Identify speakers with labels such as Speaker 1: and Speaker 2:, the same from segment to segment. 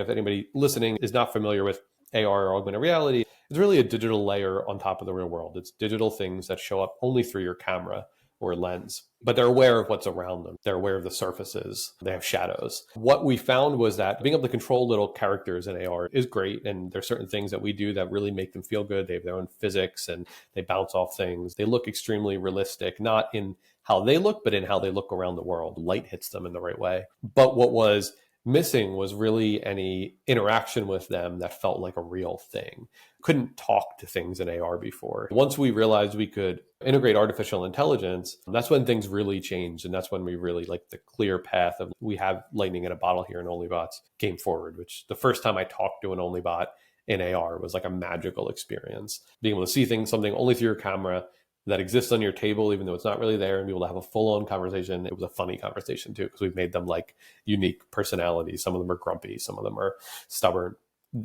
Speaker 1: If anybody listening is not familiar with AR or augmented reality, it's really a digital layer on top of the real world. It's digital things that show up only through your camera or lens, but they're aware of what's around them. They're aware of the surfaces. They have shadows. What we found was that being able to control little characters in AR is great. And there's certain things that we do that really make them feel good. They have their own physics and they bounce off things. They look extremely realistic, not in how they look, but in how they look around the world. Light hits them in the right way. But what was missing was really any interaction with them that felt like a real thing. Couldn't talk to things in AR before. Once we realized we could integrate artificial intelligence, that's when things really changed. And that's when we really like the clear path of we have lightning in a bottle here in OnlyBots came forward, which the first time I talked to an OnlyBot in AR was like a magical experience. Being able to see things, something only through your camera that exists on your table, even though it's not really there, and be able to have a full-on conversation. It was a funny conversation too, because we've made them like unique personalities. Some of them are grumpy, some of them are stubborn.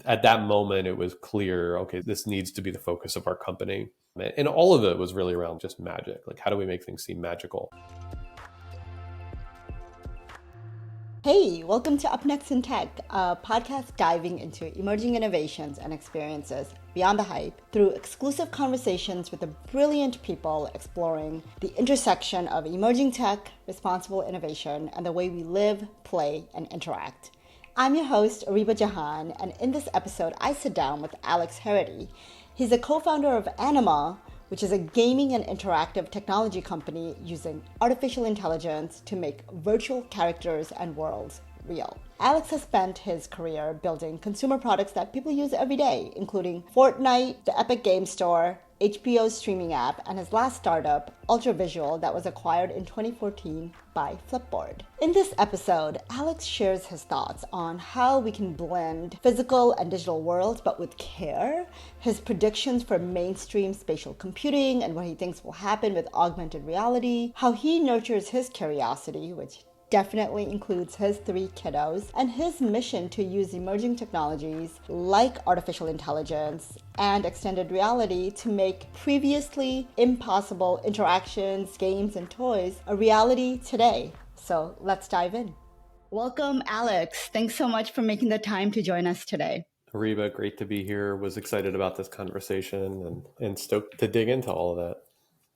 Speaker 1: At that moment, it was clear, okay, this needs to be the focus of our company. And all of it was really around just magic. Like, how do we make things seem magical?
Speaker 2: Hey, welcome to Up Next in Tech, a podcast diving into emerging innovations and experiences beyond the hype through exclusive conversations with the brilliant people exploring the intersection of emerging tech, responsible innovation, and the way we live, play, and interact. I'm your host, Ariba Jahan, and in this episode, I sit down with Alex Herrity. He's a co-founder of Anima, which is a gaming and interactive technology company using artificial intelligence to make virtual characters and worlds real. Alex has spent his career building consumer products that people use every day, including Fortnite, the Epic Game Store, HBO's streaming app, and his last startup, Ultravisual, that was acquired in 2014 by Flipboard. In this episode, Alex shares his thoughts on how we can blend physical and digital worlds, but with care, his predictions for mainstream spatial computing and what he thinks will happen with augmented reality, how he nurtures his curiosity, which definitely includes his 3 kiddos, and his mission to use emerging technologies like artificial intelligence and extended reality to make previously impossible interactions, games, and toys a reality today. So let's dive in. Welcome, Alex. Thanks so much for making the time to join us today.
Speaker 1: Ariba, great to be here. Was excited about this conversation and stoked to dig into all of that.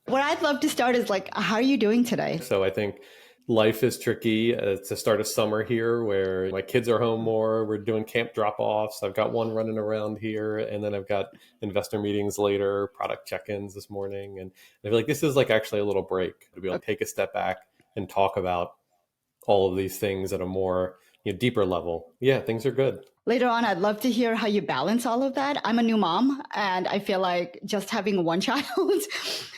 Speaker 2: What I'd love to start is how are you doing today?
Speaker 1: So I think life is tricky. It's the start of summer here where my kids are home more. We're doing camp drop-offs. I've got one running around here, and then I've got investor meetings later, product check-ins this morning. And I feel like this is actually a little break to be able to take a step back and talk about all of these things at a more deeper level. Yeah, things are good.
Speaker 2: Later on, I'd love to hear how you balance all of that. I'm a new mom, and I feel like just having one child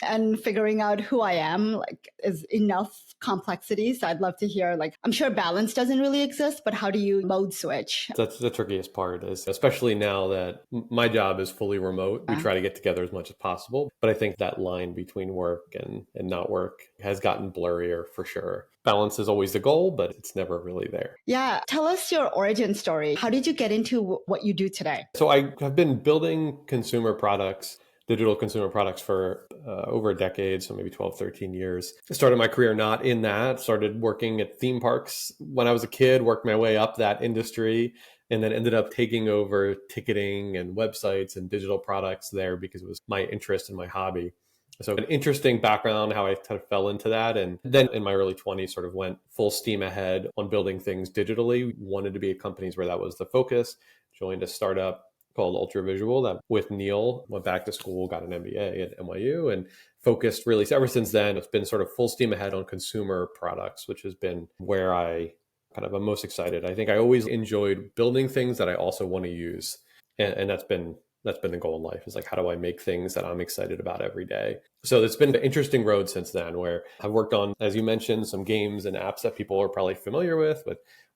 Speaker 2: and figuring out who I am is enough complexity. So I'd love to hear, I'm sure balance doesn't really exist, but how do you mode switch?
Speaker 1: That's the trickiest part, is especially now that my job is fully remote. We try to get together as much as possible. But I think that line between work and not work has gotten blurrier for sure. Balance is always the goal, but it's never really there.
Speaker 2: Yeah. Tell us your origin story. How did you get into what you do today?
Speaker 1: So I have been building consumer products, digital consumer products for over a decade, so maybe 12, 13 years. I started my career not in that, started working at theme parks when I was a kid, worked my way up that industry, and then ended up taking over ticketing and websites and digital products there because it was my interest and my hobby. So an interesting background, how I kind of fell into that. And then in my early 20s, sort of went full steam ahead on building things digitally. Wanted to be at companies where that was the focus. Joined a startup called Ultravisual that with Neil, went back to school, got an MBA at NYU, and focused really ever since then. It's been sort of full steam ahead on consumer products, which has been where I kind of am most excited. I think I always enjoyed building things that I also want to use. And that's been the goal in life, is how do I make things that I'm excited about every day? So it's been an interesting road since then, where I've worked on, as you mentioned, some games and apps that people are probably familiar with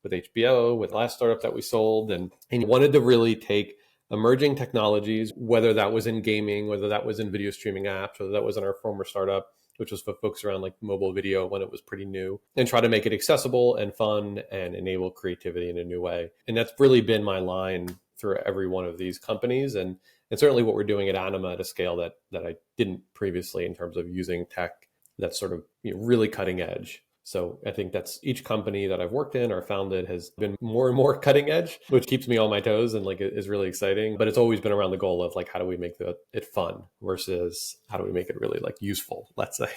Speaker 1: HBO, with the last startup that we sold, and wanted to really take emerging technologies, whether that was in gaming, whether that was in video streaming apps, whether that was in our former startup, which was focused around mobile video when it was pretty new, and try to make it accessible and fun and enable creativity in a new way. And that's really been my line through every one of these companies, and certainly what we're doing at Anima at a scale that I didn't previously, in terms of using tech that's sort of really cutting edge. So I think that's each company that I've worked in or founded has been more and more cutting edge, which keeps me on my toes and like it is really exciting. But it's always been around the goal of like, how do we make it fun versus how do we make it really like useful, let's say.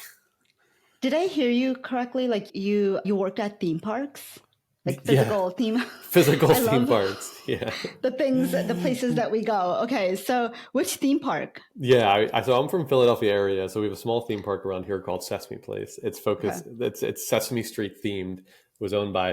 Speaker 2: Did I hear you correctly? Like you worked at theme parks, like
Speaker 1: Yeah.
Speaker 2: physical theme.
Speaker 1: Physical
Speaker 2: I
Speaker 1: theme
Speaker 2: love
Speaker 1: parks. Yeah.
Speaker 2: the places that we go. Okay, so which theme park?
Speaker 1: Yeah, so I'm from Philadelphia area, so we have a small theme park around here called Sesame Place. It's
Speaker 2: Okay.
Speaker 1: focused, it's Sesame Street themed. It was owned by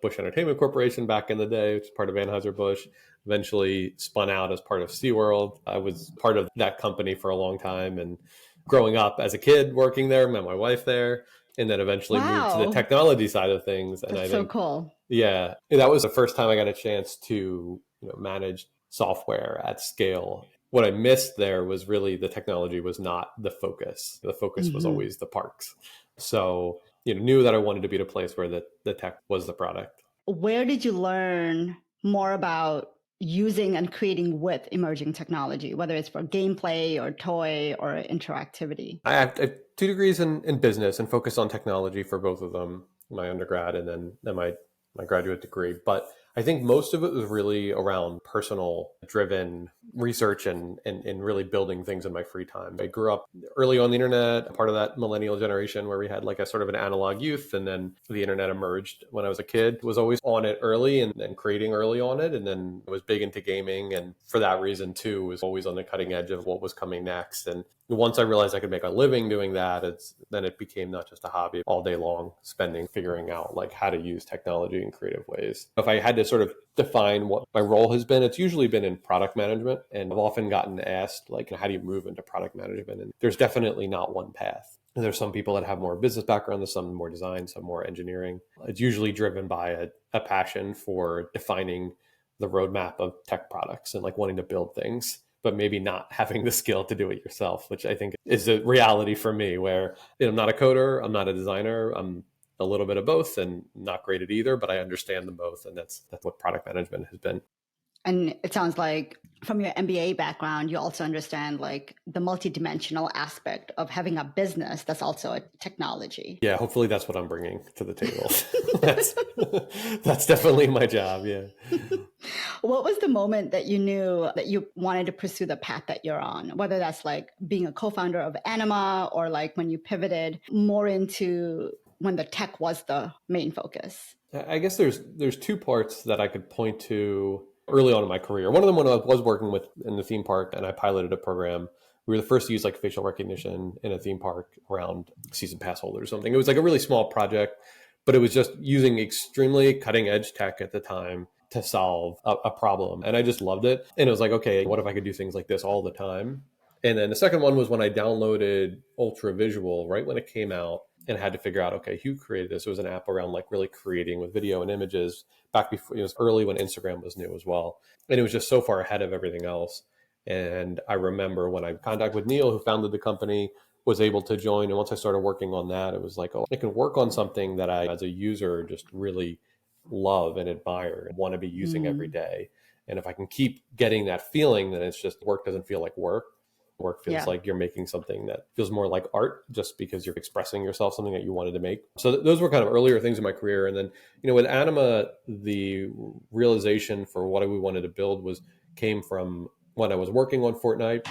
Speaker 1: Bush Entertainment Corporation back in the day, which is part of Anheuser-Busch. Eventually spun out as part of SeaWorld. I was part of that company for a long time, and growing up as a kid working there, met my wife there, and then eventually moved to the
Speaker 2: Wow,
Speaker 1: technology side of things. And I
Speaker 2: that's so
Speaker 1: think,
Speaker 2: cool.
Speaker 1: yeah, that was the first time I got a chance to manage software at scale. What I missed there was really the technology was not the focus. The focus was
Speaker 2: Hmm.
Speaker 1: always the parks. So knew that I wanted to be at a place where the tech was the product.
Speaker 2: Where did you learn more about using and creating with emerging technology, whether it's for gameplay or toy or interactivity?
Speaker 1: I have 2 degrees in business and focused on technology for both of them, my undergrad and then my graduate degree. But I think most of it was really around personal driven research and really building things in my free time. I grew up early on the internet, part of that millennial generation where we had like a sort of an analog youth, and then the internet emerged when I was a kid. Was always on it early and creating early on it, and then was big into gaming, and for that reason too was always on the cutting edge of what was coming next. And once I realized I could make a living doing that, then it became not just a hobby all day long, figuring out like how to use technology in creative ways. If I had to sort of define what my role has been, it's usually been in product management. And I've often gotten asked, like, how do you move into product management? And there's definitely not one path. And there's some people that have more business background, there's some more design, some more engineering. It's usually driven by a passion for defining the roadmap of tech products and like wanting to build things, but maybe not having the skill to do it yourself, which I think is a reality for me where I'm not a coder, I'm not a designer, I'm a little bit of both and not great at either, but I understand them both. And that's what product management has been.
Speaker 2: And it sounds like from your MBA background, you also understand like the multidimensional aspect of having a business that's also a technology.
Speaker 1: Yeah, hopefully that's what I'm bringing to the table. that's that's definitely my job. Yeah.
Speaker 2: What was the moment that you knew that you wanted to pursue the path that you're on? Whether that's like being a co-founder of Anima or like when you pivoted more into when the tech was the main focus.
Speaker 1: I guess there's 2 parts that I could point to early on in my career. One of them when I was working with in the theme park and I piloted a program. We were the first to use like facial recognition in a theme park around season pass holders or something. It was like a really small project, but it was just using extremely cutting edge tech at the time to solve a problem. And I just loved it. And it was like, okay, what if I could do things like this all the time? And then the second one was when I downloaded Ultravisual right when it came out and had to figure out, okay, who created this? It was an app around like really creating with video and images back before, it was early when Instagram was new as well. And it was just so far ahead of everything else. And I remember when I contacted with Neil, who founded the company, was able to join. And once I started working on that, it was like, oh, I can work on something that I, as a user, just really love and admire and want to be using every day. And if I can keep getting that feeling, then it's just work doesn't feel like work. Work feels
Speaker 2: Yeah.
Speaker 1: like you're making something that feels more like art just because you're expressing yourself, something that you wanted to make. So those were kind of earlier things in my career. And then, with Anima, the realization for what we wanted to build came from when I was working on Fortnite,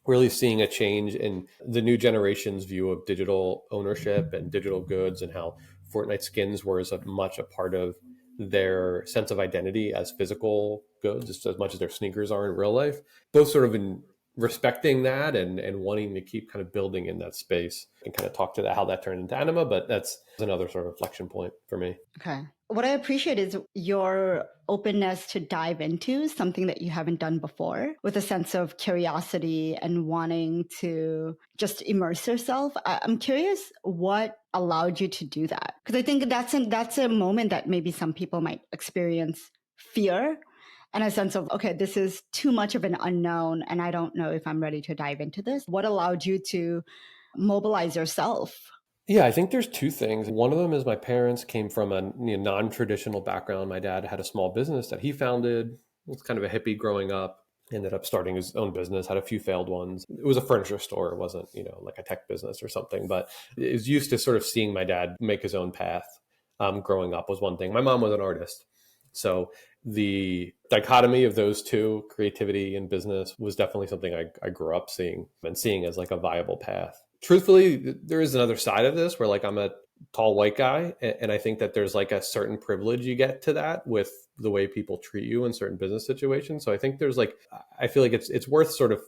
Speaker 1: really seeing a change in the new generation's view of digital ownership and digital goods and how Fortnite skins were as much a part of their sense of identity as physical goods, just as much as their sneakers are in real life. Both sort of in respecting that and wanting to keep kind of building in that space and kind of talk to how that turned into Anima, but that's another sort of inflection point for me.
Speaker 2: Okay. What I appreciate is your openness to dive into something that you haven't done before with a sense of curiosity and wanting to just immerse yourself. I'm curious what allowed you to do that. Because I think that's a moment that maybe some people might experience fear and a sense of, okay, this is too much of an unknown and I don't know if I'm ready to dive into this. What allowed you to mobilize yourself?
Speaker 1: Yeah, I think there's 2 things. One of them is my parents came from a non-traditional background. My dad had a small business that he founded. It's kind of a hippie growing up. ended up starting his own business, had a few failed ones. It was a furniture store. It wasn't, like a tech business or something, but it was used to sort of seeing my dad make his own path. Growing up was one thing. My mom was an artist. So the dichotomy of those two, creativity and business, was definitely something I grew up seeing and seeing as like a viable path. Truthfully, there is another side of this where like I'm a tall white guy, and I think that there's like a certain privilege you get to that with the way people treat you in certain business situations. So I think there's like, I feel like it's worth sort of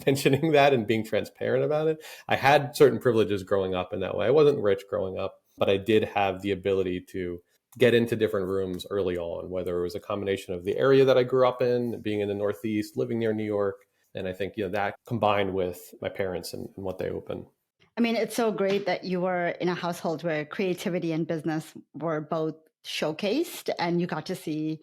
Speaker 1: mentioning that and being transparent about it. I had certain privileges growing up in that way. I wasn't rich growing up, but I did have the ability to get into different rooms early on, whether it was a combination of the area that I grew up in, being in the Northeast, living near New York. And I think, that combined with my parents and what they opened.
Speaker 2: I mean, it's so great that you were in a household where creativity and business were both showcased and you got to see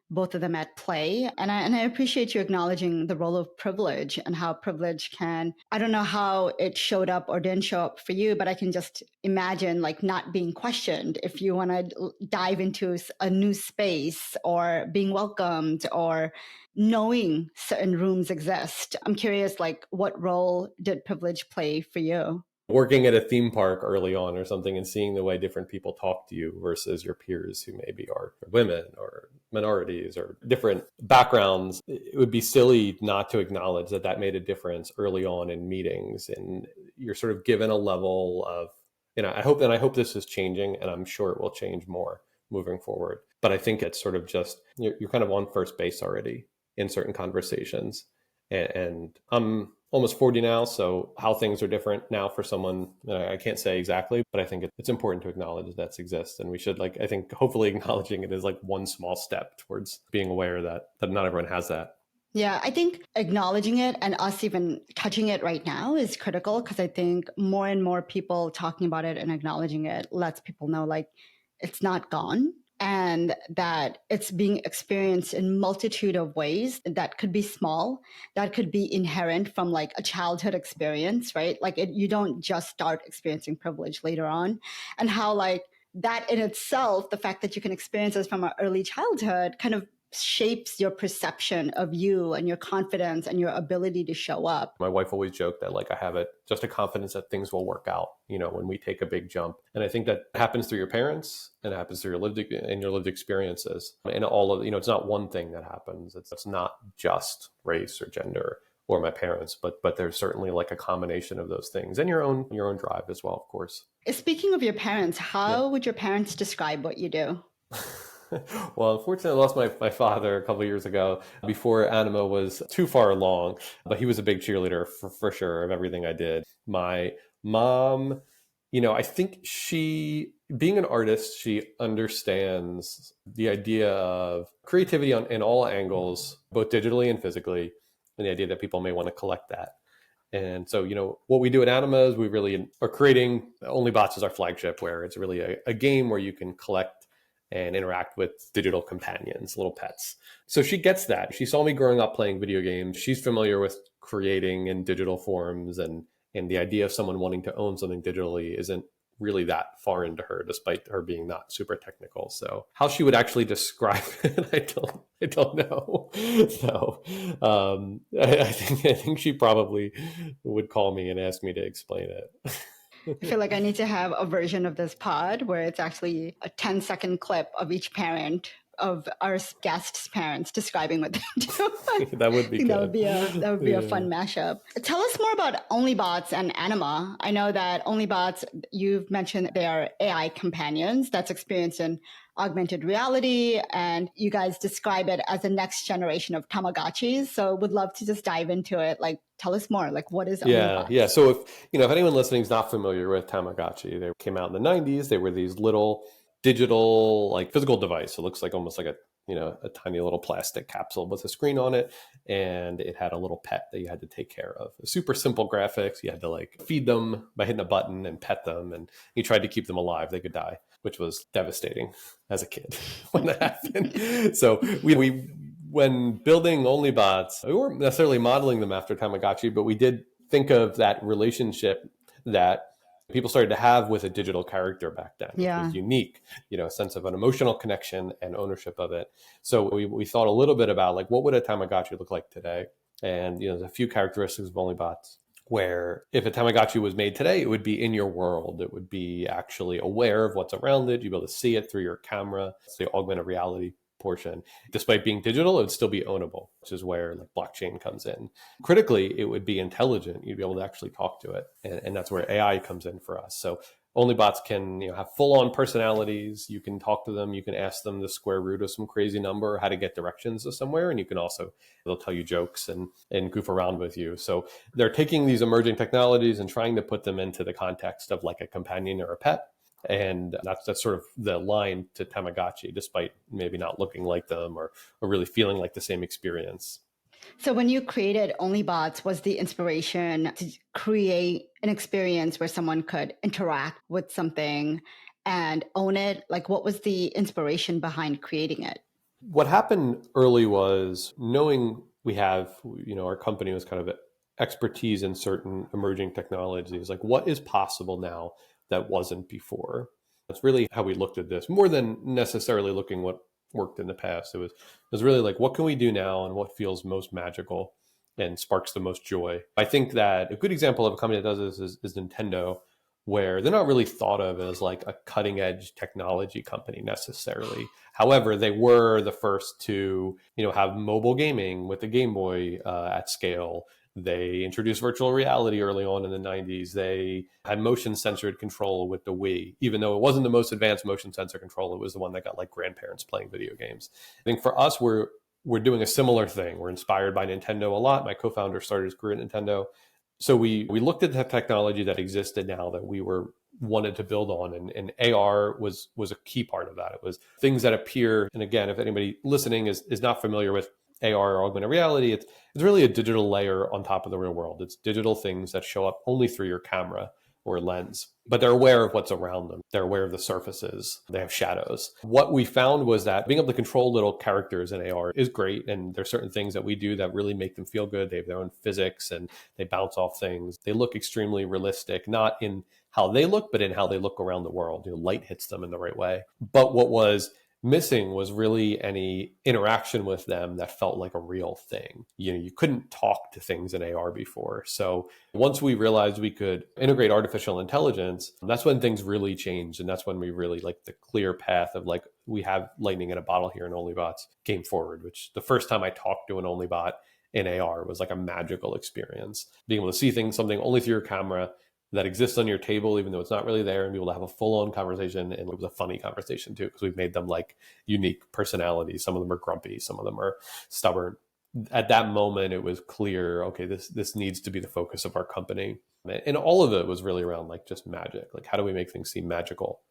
Speaker 2: both of them at play. And I appreciate you acknowledging the role of privilege and how privilege can, I don't know how it showed up or didn't show up for you, but I can just imagine like not being questioned if you want to dive into a new space or being welcomed or knowing certain rooms exist. I'm curious, like what role did privilege play for you?
Speaker 1: Working at a theme park early on or something and seeing the way different people talk to you versus your peers who maybe are women or minorities or different backgrounds, it would be silly not to acknowledge that made a difference early on in meetings. And you're sort of given a level of, I hope this is changing, and I'm sure it will change more moving forward. But I think it's sort of just, you're kind of on first base already in certain conversations. And I'm almost 40 now, so how things are different now for someone, I can't say exactly, but I think it's important to acknowledge that exists. And we should, I think hopefully acknowledging it is like one small step towards being aware that not everyone has that.
Speaker 2: Yeah, I think acknowledging it and us even touching it right now is critical, because I think more and more people talking about it and acknowledging it lets people know like it's not gone, and that it's being experienced in multitude of ways that could be small, that could be inherent from like a childhood experience, right? Like you don't just start experiencing privilege later on, and how like that in itself, the fact that you can experience this from an early childhood kind of shapes your perception of you and your confidence and your ability to show up.
Speaker 1: My wife always joked that I have just a confidence that things will work out, when we take a big jump. And I think that happens through your parents and it happens through your lived experiences. And all of, it's not one thing that happens. It's not just race or gender or my parents, but there's certainly like a combination of those things and your own drive as well, of course.
Speaker 2: Speaking of your parents, how would your parents describe what you do?
Speaker 1: Well, unfortunately, I lost my father a couple of years ago before Anima was too far along, but he was a big cheerleader for sure of everything I did. My mom, I think being an artist, she understands the idea of creativity in all angles, both digitally and physically, and the idea that people may want to collect that. And so, what we do at Anima is we really are creating OnlyBots as our flagship, where it's really a game where you can collect and interact with digital companions, little pets. So she gets that. She saw me growing up playing video games. She's familiar with creating in digital forms, and the idea of someone wanting to own something digitally isn't really that foreign to her, despite her being not super technical. So how she would actually describe it, I don't know. So I think she probably would call me and ask me to explain it.
Speaker 2: I feel like I need to have a version of this pod where it's actually a 10-second clip of each parent of our guests' parents describing what they do.
Speaker 1: That would be good.
Speaker 2: That would be a fun mashup. Tell us more about OnlyBots and Anima. I know that OnlyBots, you've mentioned they are AI companions that's experienced in augmented reality, and you guys describe it as the next generation of Tamagotchis. So would love to just dive into it. Like, tell us more. Like, what is OnlyBots?
Speaker 1: Yeah. So if anyone listening is not familiar with Tamagotchi, they came out in the 90s. They were these little digital, like physical device. It looks like almost like a tiny little plastic capsule with a screen on it. And it had a little pet that you had to take care of. Super simple graphics. You had to like feed them by hitting a button and pet them. And you tried to keep them alive. They could die, which was devastating as a kid when that happened. So we when building OnlyBots, we weren't necessarily modeling them after Tamagotchi, but we did think of that relationship that people started to have with a digital character back then.
Speaker 2: Yeah.
Speaker 1: It was unique, a sense of an emotional connection and ownership of it. So we thought a little bit about like, what would a Tamagotchi look like today? And there's a few characteristics of OnlyBots where if a Tamagotchi was made today, it would be in your world. It would be actually aware of what's around it. You'd be able to see it through your camera. It's the augmented reality portion. Despite being digital, it would still be ownable, which is where like blockchain comes in. Critically, it would be intelligent. You'd be able to actually talk to it. And that's where AI comes in for us. So OnlyBots can have full-on personalities. You can talk to them. You can ask them the square root of some crazy number, how to get directions to somewhere. And you can also, they'll tell you jokes and goof around with you. So they're taking these emerging technologies and trying to put them into the context of like a companion or a pet. And that's sort of the line to Tamagotchi, despite maybe not looking like them or really feeling like the same experience.
Speaker 2: So when you created OnlyBots, was the inspiration to create an experience where someone could interact with something and own it? Like, what was the inspiration behind creating it?
Speaker 1: What happened early was knowing we have, our company was kind of expertise in certain emerging technologies. Like, what is possible now that wasn't before? That's really how we looked at this, more than necessarily looking what worked in the past. It was really like, what can we do now and what feels most magical and sparks the most joy? I think that a good example of a company that does this is Nintendo, where they're not really thought of as like a cutting edge technology company necessarily. However, they were the first to, have mobile gaming with the Game Boy at scale. They introduced virtual reality early on in the 90s. They had motion censored control with the Wii, even though it wasn't the most advanced motion sensor control. It was the one that got like grandparents playing video games. I think for us, we're doing a similar thing. We're inspired by Nintendo a lot. My co-founder started his career at Nintendo. So we looked at the technology that existed now that we wanted to build on, and AR was a key part of that. It was things that appear, and again, if anybody listening is not familiar with AR or augmented reality, it's really a digital layer on top of the real world. It's digital things that show up only through your camera or lens, but they're aware of what's around them. They're aware of the surfaces. They have shadows. What we found was that being able to control little characters in AR is great. And there's certain things that we do that really make them feel good. They have their own physics and they bounce off things. They look extremely realistic, not in how they look, but in how they look around the world. Light hits them in the right way. But what was missing was really any interaction with them that felt like a real thing. You couldn't talk to things in AR before. So once we realized we could integrate artificial intelligence, that's when things really changed. And that's when we really like the clear path of like, we have lightning in a bottle here in OnlyBots came forward, which the first time I talked to an OnlyBot in AR was like a magical experience. Being able to see something only through your camera that exists on your table, even though it's not really there, and be able to have a full-on conversation. And it was a funny conversation too, because we've made them like unique personalities. Some of them are grumpy, some of them are stubborn. At that moment, it was clear, okay, this needs to be the focus of our company. And all of it was really around like just magic. Like, how do we make things seem magical?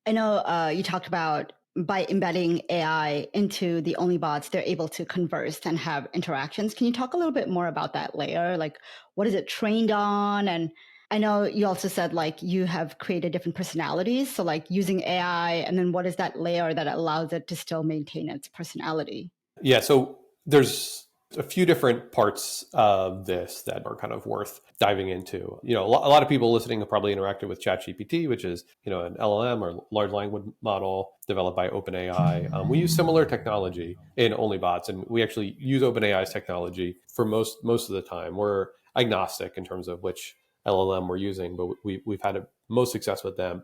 Speaker 2: I know you talked about by embedding AI into the OnlyBots, they're able to converse and have interactions. Can you talk a little bit more about that layer? Like, what is it trained on? And I know you also said like you have created different personalities. So like using AI, and then what is that layer that allows it to still maintain its personality?
Speaker 1: Yeah, so there's a few different parts of this that are kind of worth diving into. A lot of people listening have probably interacted with ChatGPT, which is, an LLM or large language model developed by OpenAI. We use similar technology in OnlyBots, and we actually use OpenAI's technology for most of the time. We're agnostic in terms of which LLM we're using, but we've had most success with them.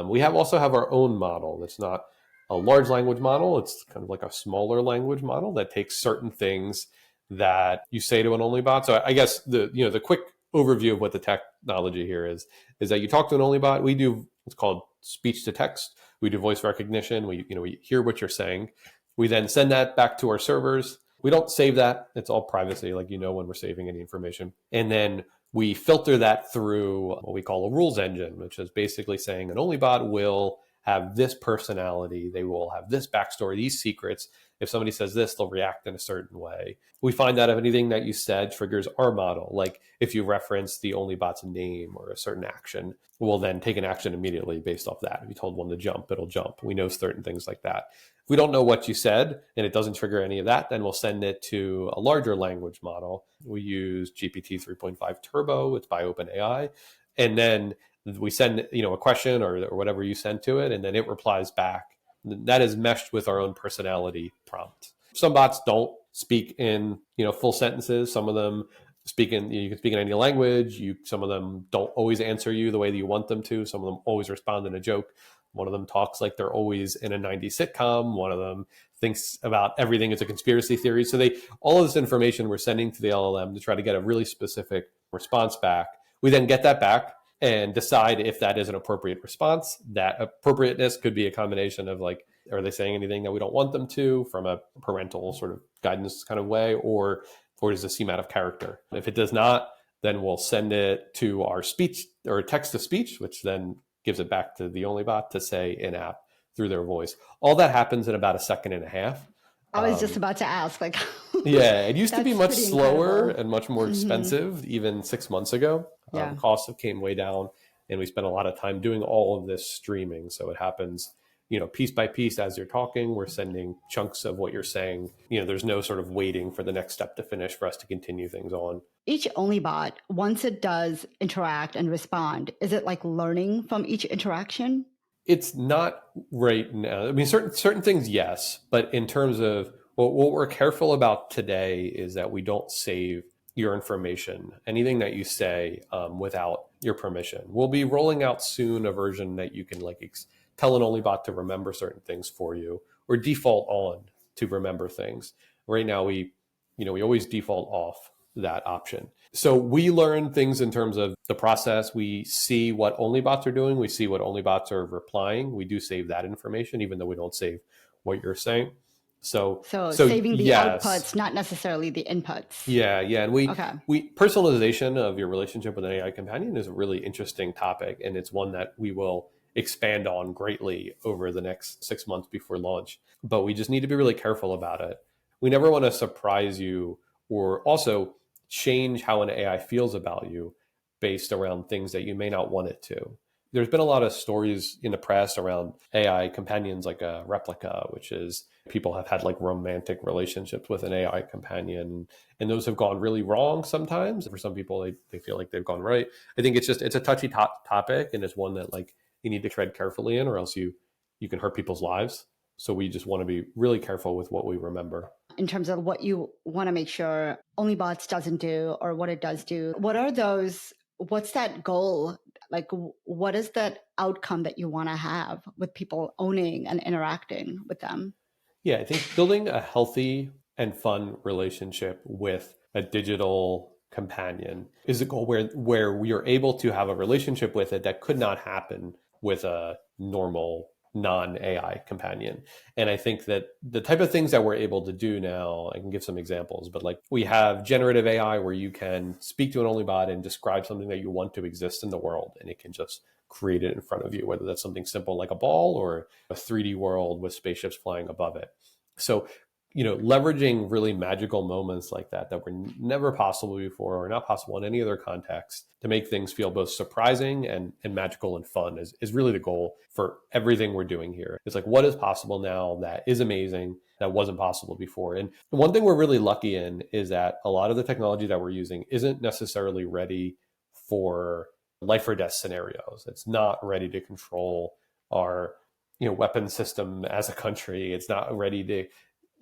Speaker 1: We also have our own model that's not a large language model. It's kind of like a smaller language model that takes certain things that you say to an OnlyBot. So I guess the quick overview of what the technology here is that you talk to an OnlyBot. We do what's called speech to text. We do voice recognition. We hear what you're saying. We then send that back to our servers. We don't save that. It's all privacy, like when we're saving any information. And then we filter that through what we call a rules engine, which is basically saying an OnlyBot will have this personality. They will have this backstory, these secrets. If somebody says this, they'll react in a certain way. We find out if anything that you said triggers our model. Like if you reference the OnlyBot's name or a certain action, we'll then take an action immediately based off that. If you told one to jump, it'll jump. We know certain things like that. If we don't know what you said and it doesn't trigger any of that, then we'll send it to a larger language model. We use GPT 3.5 Turbo. It's by OpenAI. And then we send a question or whatever you send to it, and then it replies back. That is meshed with our own personality prompt. Some bots don't speak in, full sentences. Some of them you can speak in any language. Some of them don't always answer you the way that you want them to. Some of them always respond in a joke. One of them talks like they're always in a 90s sitcom. One of them thinks about everything as a conspiracy theory. So all of this information we're sending to the LLM to try to get a really specific response back. We then get that back and decide if that is an appropriate response. That appropriateness could be a combination of like, are they saying anything that we don't want them to from a parental sort of guidance kind of way, or does this seem out of character? If it does not, then we'll send it to our speech or text to speech, which then gives it back to the OnlyBot to say in-app through their voice. All that happens in about a second and a half.
Speaker 2: I was just about to ask, like,
Speaker 1: yeah, it used to be much slower
Speaker 2: incredible.
Speaker 1: and much more expensive even 6 months ago.
Speaker 2: Yeah.
Speaker 1: Costs have came way down, and we spent a lot of time doing all of this streaming. So it happens, piece by piece as you're talking. We're sending chunks of what you're saying. There's no sort of waiting for the next step to finish for us to continue things on.
Speaker 2: Each OnlyBot, once it does interact and respond, is it like learning from each interaction?
Speaker 1: It's not right now. I mean, certain things, yes. But in terms of what we're careful about today is that we don't save your information, anything that you say without your permission. We'll be rolling out soon a version that you can tell an OnlyBot to remember certain things for you, or default on to remember things. Right now, we always default off that option. So we learn things in terms of the process. We see what OnlyBots are doing. We see what OnlyBots are replying. We do save that information, even though we don't save what you're saying. So
Speaker 2: saving the outputs, not necessarily the inputs.
Speaker 1: Yeah. And we personalization of your relationship with an AI companion is a really interesting topic, and it's one that we will expand on greatly over the next 6 months before launch. But we just need to be really careful about it. We never want to surprise you or also change how an AI feels about you based around things that you may not want it to. There's been a lot of stories in the press around AI companions like a replica, which is people have had like romantic relationships with an AI companion, and those have gone really wrong sometimes. For some people, they feel like they've gone right. I think it's a touchy topic, and it's one that you need to tread carefully in, or else you can hurt people's lives. So we just want to be really careful with what we remember.
Speaker 2: In terms of what you want to make sure OnlyBots doesn't do or what it does do, what's that goal? Like, what is that outcome that you want to have with people owning and interacting with them?
Speaker 1: Yeah, I think building a healthy and fun relationship with a digital companion is a goal where we are able to have a relationship with it that could not happen with a normal non-AI companion. And I think that the type of things that we're able to do now, I can give some examples, but we have generative AI where you can speak to an OnlyBot and describe something that you want to exist in the world, and it can just create it in front of you, whether that's something simple like a ball or a 3D world with spaceships flying above it. So, leveraging really magical moments like that were never possible before or not possible in any other context to make things feel both surprising and magical and fun is really the goal for everything we're doing here. It's like, what is possible now that is amazing that wasn't possible before? And one thing we're really lucky in is that a lot of the technology that we're using isn't necessarily ready for life or death scenarios. It's not ready to control our weapon system as a country. It's not ready to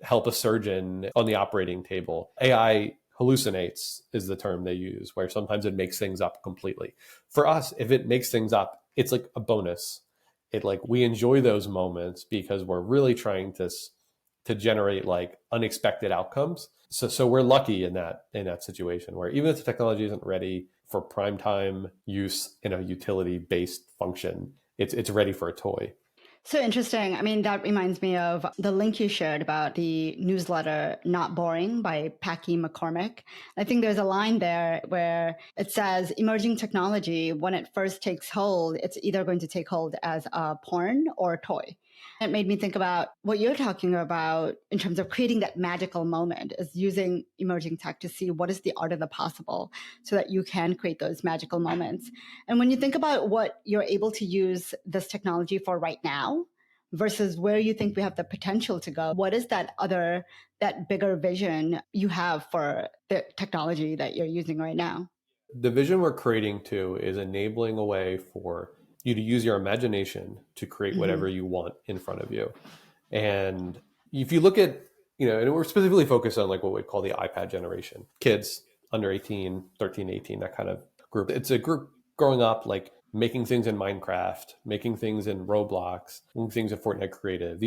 Speaker 1: help a surgeon on the operating table. AI hallucinates is the term they use, where sometimes it makes things up completely. For us, if it makes things up, it's like a bonus. We enjoy those moments because we're really trying to generate unexpected outcomes. So we're lucky in that situation where even if the technology isn't ready for prime time use in a utility based function, it's ready for a toy.
Speaker 2: So interesting. I mean, that reminds me of the link you shared about the newsletter Not Boring by Packy McCormick. I think there's a line there where it says emerging technology, when it first takes hold, it's either going to take hold as a porn or a toy. It made me think about what you're talking about in terms of creating that magical moment, is using emerging tech to see what is the art of the possible so that you can create those magical moments. And when you think about what you're able to use this technology for right now versus where you think we have the potential to go, what is that bigger vision you have for the technology that you're using right now?
Speaker 1: The vision we're creating too is enabling a way for you to use your imagination to create whatever you want in front of you. And if you look at and we're specifically focused on like what we'd call the iPad generation, kids under 18, 13, 18, that kind of group. It's a group growing up like making things in Minecraft, making things in Roblox, making things in Fortnite Creative.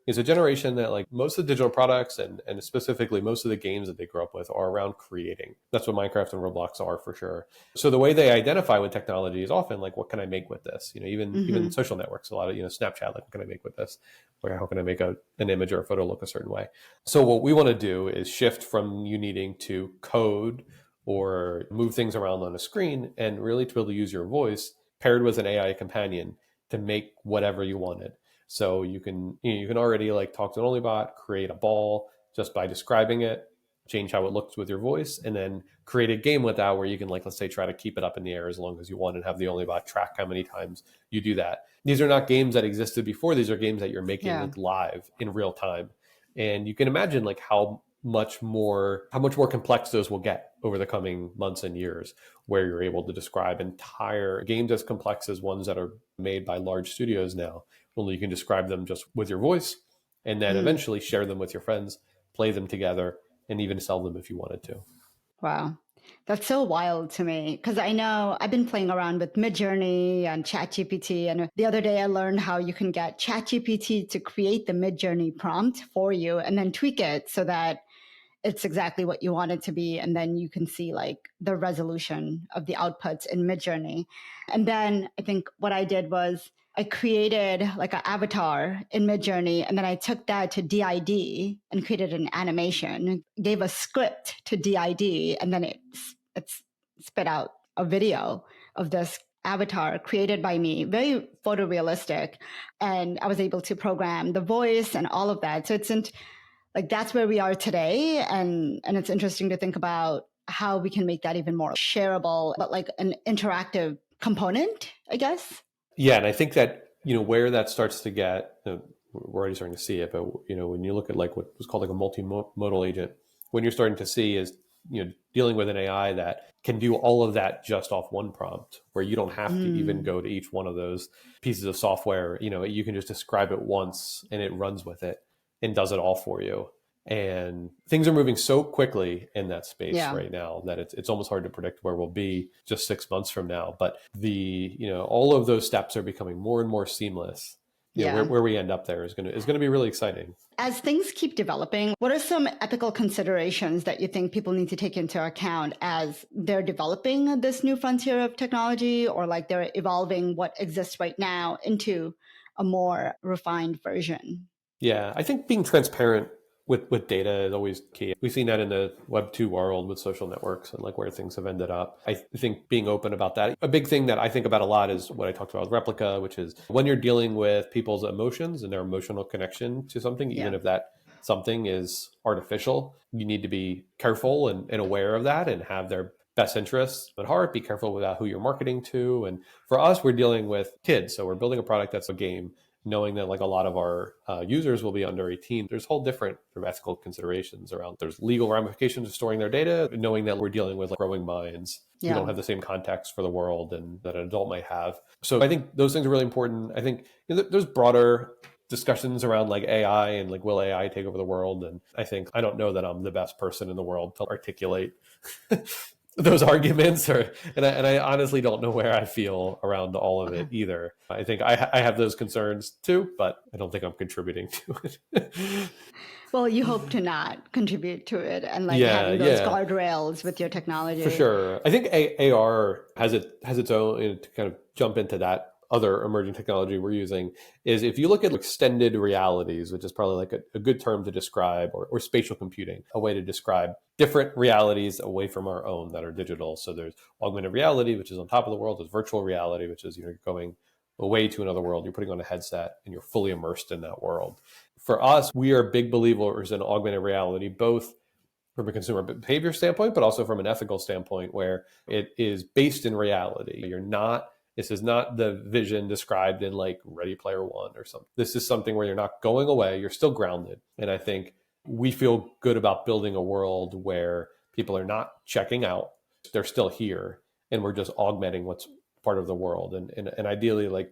Speaker 1: Is a generation that like most of the digital products and specifically most of the games that they grow up with are around creating. That's what Minecraft and Roblox are for sure. So the way they identify with technology is often like, what can I make with this? Even social networks, a lot of, Snapchat, like, what can I make with this? Or how can I make an image or a photo look a certain way? So what we want to do is shift from you needing to code or move things around on a screen and really to be able to use your voice paired with an AI companion to make whatever you wanted. So you can already like talk to an OnlyBot, create a ball just by describing it, change how it looks with your voice, and then create a game with that where you can, like, let's say, try to keep it up in the air as long as you want and have the OnlyBot track how many times you do that. These are not games that existed before. These are games that you're making like live in real time. And you can imagine like how much more complex those will get over the coming months and years, where you're able to describe entire games as complex as ones that are made by large studios now. Only you can describe them just with your voice and then eventually share them with your friends, play them together, and even sell them if you wanted to.
Speaker 2: Wow. That's so wild to me, because I know I've been playing around with Midjourney and ChatGPT. And the other day I learned how you can get ChatGPT to create the Midjourney prompt for you and then tweak it so that it's exactly what you want it to be. And then you can see like the resolution of the outputs in Midjourney. And then I think what I did was I created like an avatar in Midjourney, and then I took that to DID and created an animation, gave a script to DID, and then it spit out a video of this avatar created by me, very photorealistic. And I was able to program the voice and all of that. So it's like, that's where we are today. And it's interesting to think about how we can make that even more shareable, but like an interactive component, I guess.
Speaker 1: Yeah. And I think that, where that starts to get, we're already starting to see it, but, when you look at like what was called like a multimodal agent, when you're starting to see is, dealing with an AI that can do all of that just off one prompt, where you don't have to even go to each one of those pieces of software. You can just describe it once and it runs with it and does it all for you. And things are moving so quickly in that space right now that it's almost hard to predict where we'll be just 6 months from now. But all of those steps are becoming more and more seamless. Where we end up there is going to be really exciting.
Speaker 2: As things keep developing, what are some ethical considerations that you think people need to take into account as they're developing this new frontier of technology, or like they're evolving what exists right now into a more refined version?
Speaker 1: Yeah, I think being transparent with data is always key. We've seen that in the Web 2 world with social networks and like where things have ended up. I think being open about that. A big thing that I think about a lot is what I talked about with Replica, which is when you're dealing with people's emotions and their emotional connection to something, even if that something is artificial, you need to be careful and aware of that and have their best interests at heart. Be careful about who you're marketing to. And for us, we're dealing with kids. So we're building a product that's a game, knowing that like a lot of our users will be under 18. There's whole different sort of ethical considerations around. There's legal ramifications of storing their data, knowing that we're dealing with like growing minds who don't have the same context for the world and that an adult might have. So I think those things are really important. I think there's broader discussions around like AI and like, will AI take over the world? And I don't know that I'm the best person in the world to articulate those arguments, and I honestly don't know where I feel around all of it either. I think I have those concerns too, but I don't think I'm contributing to it.
Speaker 2: Well, you hope to not contribute to it, and like having those guardrails with your technology.
Speaker 1: For sure. I think AR has its own, to kind of jump into that other emerging technology we're using, is if you look at extended realities, which is probably like a good term to describe, or spatial computing, a way to describe different realities away from our own that are digital. So there's augmented reality, which is on top of the world. There's virtual reality, which is, you're going away to another world. You're putting on a headset and you're fully immersed in that world. For us, we are big believers in augmented reality, both from a consumer behavior standpoint, but also from an ethical standpoint, where it is based in reality. This is not the vision described in like Ready Player One or something. This is something where you're not going away. You're still grounded. And I think we feel good about building a world where people are not checking out. They're still here. And we're just augmenting what's part of the world. And ideally like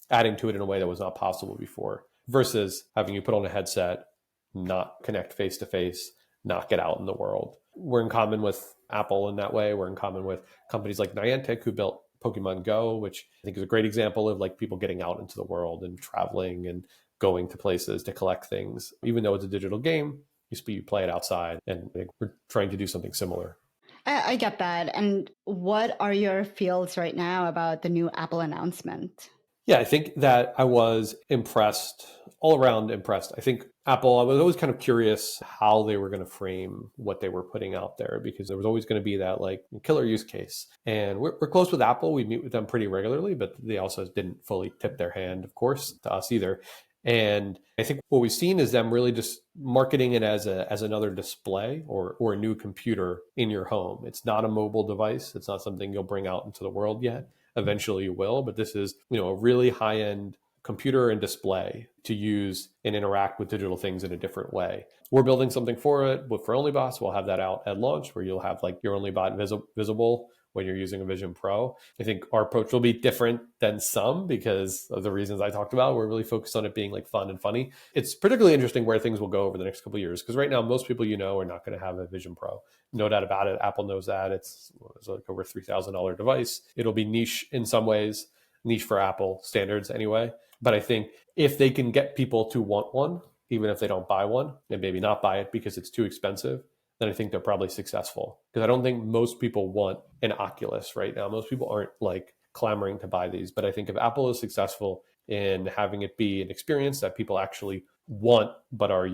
Speaker 1: adding to it in a way that was not possible before, versus having you put on a headset not connect face to face, not get out in the world. We're in common with Apple in that way. We're in common with companies like Niantic, who built Pokemon Go, which I think is a great example of like people getting out into the world and traveling and going to places to collect things. Even though it's a digital game, you play it outside, and I think we're trying to do something similar.
Speaker 2: I get that. And what are your feels right now about the new Apple announcement?
Speaker 1: Yeah, I think that I was impressed, all around impressed. I think Apple, I was always kind of curious how they were going to frame what they were putting out there, because there was always going to be that like killer use case. And we're close with Apple. We meet with them pretty regularly, but they also didn't fully tip their hand, of course, to us either. And I think what we've seen is them really just marketing it as another display or a new computer in your home. It's not a mobile device. It's not something you'll bring out into the world yet. Eventually you will, but this is, a really high-end computer and display to use and interact with digital things in a different way. We're building something for it, but for OnlyBots, we'll have that out at launch, where you'll have like your OnlyBot visible when you're using a Vision Pro. I think our approach will be different than some because of the reasons I talked about. We're really focused on it being like fun and funny. It's particularly interesting where things will go over the next couple of years, because right now, most people are not going to have a Vision Pro. No doubt about it. Apple knows that. It's like over $3,000 device. It'll be niche in some ways, niche for Apple standards anyway. But I think if they can get people to want one, even if they don't buy one, and maybe not buy it because it's too expensive, then I think they're probably successful. Because I don't think most people want an Oculus right now. Most people aren't like clamoring to buy these. But I think if Apple is successful in having it be an experience that people actually want, but are,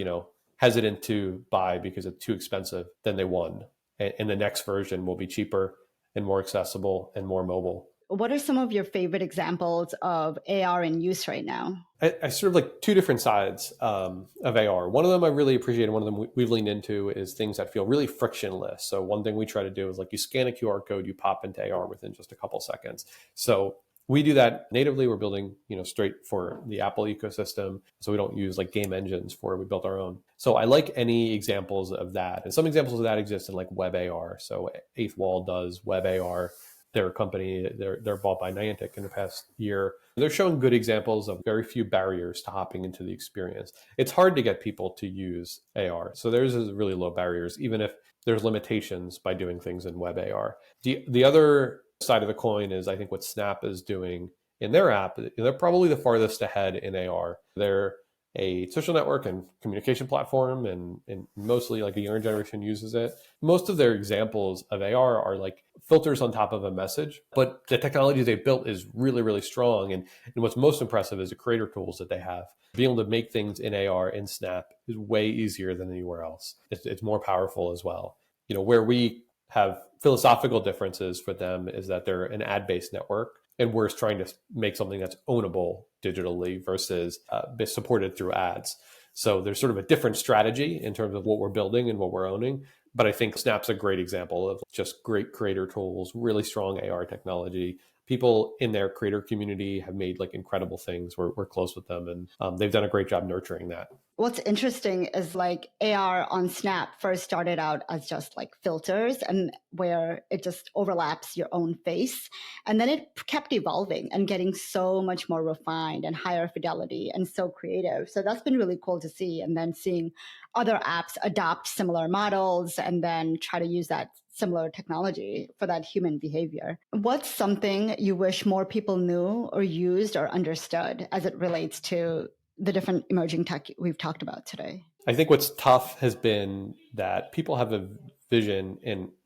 Speaker 1: hesitant to buy because it's too expensive, then they won. And the next version will be cheaper and more accessible and more mobile.
Speaker 2: What are some of your favorite examples of AR in use right now?
Speaker 1: I sort of like two different sides of AR. One of them I really appreciate, and one of them we've leaned into is things that feel really frictionless. So one thing we try to do is like you scan a QR code, you pop into AR within just a couple seconds. So we do that natively. We're building, straight for the Apple ecosystem. So we don't use like game engines for it. We built our own. So I like any examples of that. And some examples of that exist in like web AR. So Eighth Wall does web AR. They're a company, they're bought by Niantic in the past year. They're showing good examples of very few barriers to hopping into the experience. It's hard to get people to use AR. So there's really low barriers, even if there's limitations by doing things in web AR. The other side of the coin is I think what Snap is doing in their app. They're probably the farthest ahead in AR. They're a social network and communication platform, and mostly like the younger generation uses it. Most of their examples of AR are like filters on top of a message, but the technology they built is really, really strong. And what's most impressive is the creator tools that they have. Being able to make things in AR in Snap is way easier than anywhere else. It's more powerful as well. Where we have philosophical differences for them is that they're an ad-based network, and we're trying to make something that's ownable digitally versus be supported through ads. So there's sort of a different strategy in terms of what we're building and what we're owning. But I think Snap's a great example of just great creator tools, really strong AR technology. People in their creator community have made like incredible things. We're close with them, and they've done a great job nurturing that.
Speaker 2: What's interesting is like AR on Snap first started out as just like filters, and where it just overlaps your own face. And then it kept evolving and getting so much more refined and higher fidelity and so creative. So that's been really cool to see. And then seeing other apps adopt similar models and then try to use that similar technology for that human behavior. What's something you wish more people knew or used or understood as it relates to the different emerging tech we've talked about today?
Speaker 1: I think what's tough has been that people have a vision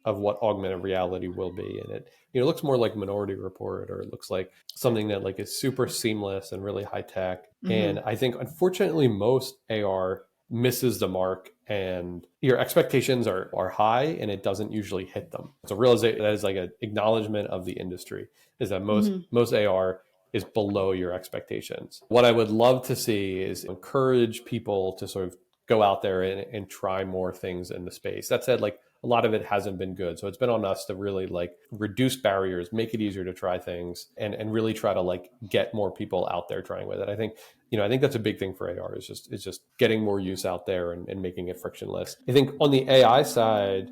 Speaker 1: of what augmented reality will be, and it looks more like Minority Report, or it looks like something that like is super seamless and really high tech. Mm-hmm. And I think unfortunately most AR misses the mark, and your expectations are high and it doesn't usually hit them. So realization that is like an acknowledgement of the industry, is that most AR is below your expectations. What I would love to see is encourage people to sort of go out there and try more things in the space. That said, like a lot of it hasn't been good. So it's been on us to really like reduce barriers, make it easier to try things, and really try to like get more people out there trying with it. I think that's a big thing for AR is just getting more use out there and making it frictionless. I think on the AI side,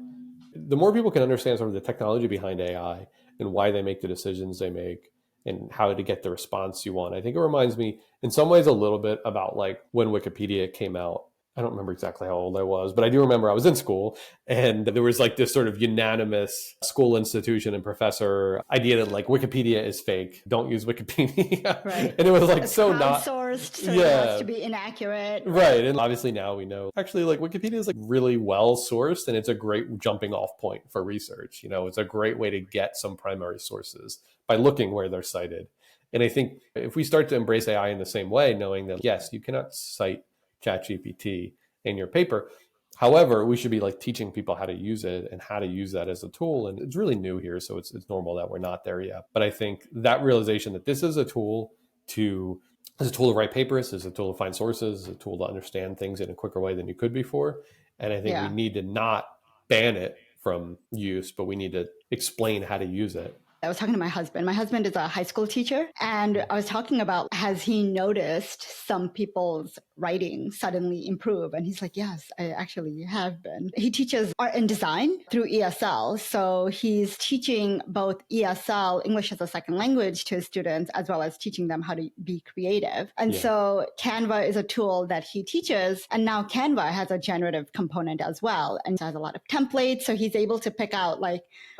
Speaker 1: the more people can understand sort of the technology behind AI and why they make the decisions they make and how to get the response you want. I think it reminds me in some ways a little bit about like when Wikipedia came out. I don't remember exactly how old I was, but I do remember I was in school and there was like this sort of unanimous school institution and professor idea that like Wikipedia is fake. Don't use Wikipedia.
Speaker 2: Right.
Speaker 1: And it was like
Speaker 2: It's
Speaker 1: so not
Speaker 2: crowdsourced, so
Speaker 1: yeah.
Speaker 2: it has to be inaccurate.
Speaker 1: Right. And obviously now we know actually like Wikipedia is like really well sourced and it's a great jumping off point for research. You know, it's a great way to get some primary sources by looking where they're cited. And I think if we start to embrace AI in the same way, knowing that, yes, you cannot cite ChatGPT in your paper. However, we should be like teaching people how to use it and how to use that as a tool. And it's really new here. So it's normal that we're not there yet. But I think that realization that this is a tool to write papers, is a tool to find sources, is a tool to understand things in a quicker way than you could before. And I think we need to not ban it from use, but we need to explain how to use it.
Speaker 2: I was talking to my husband. My husband is a high school teacher, and I was talking about, has he noticed some people's writing suddenly improve? And he's like, yes, I actually have been. He teaches art and design through ESL. So he's teaching both ESL, English as a second language, to his students, as well as teaching them how to be creative. And so Canva is a tool that he teaches. And now Canva has a generative component as well. And it has a lot of templates. So he's able to pick out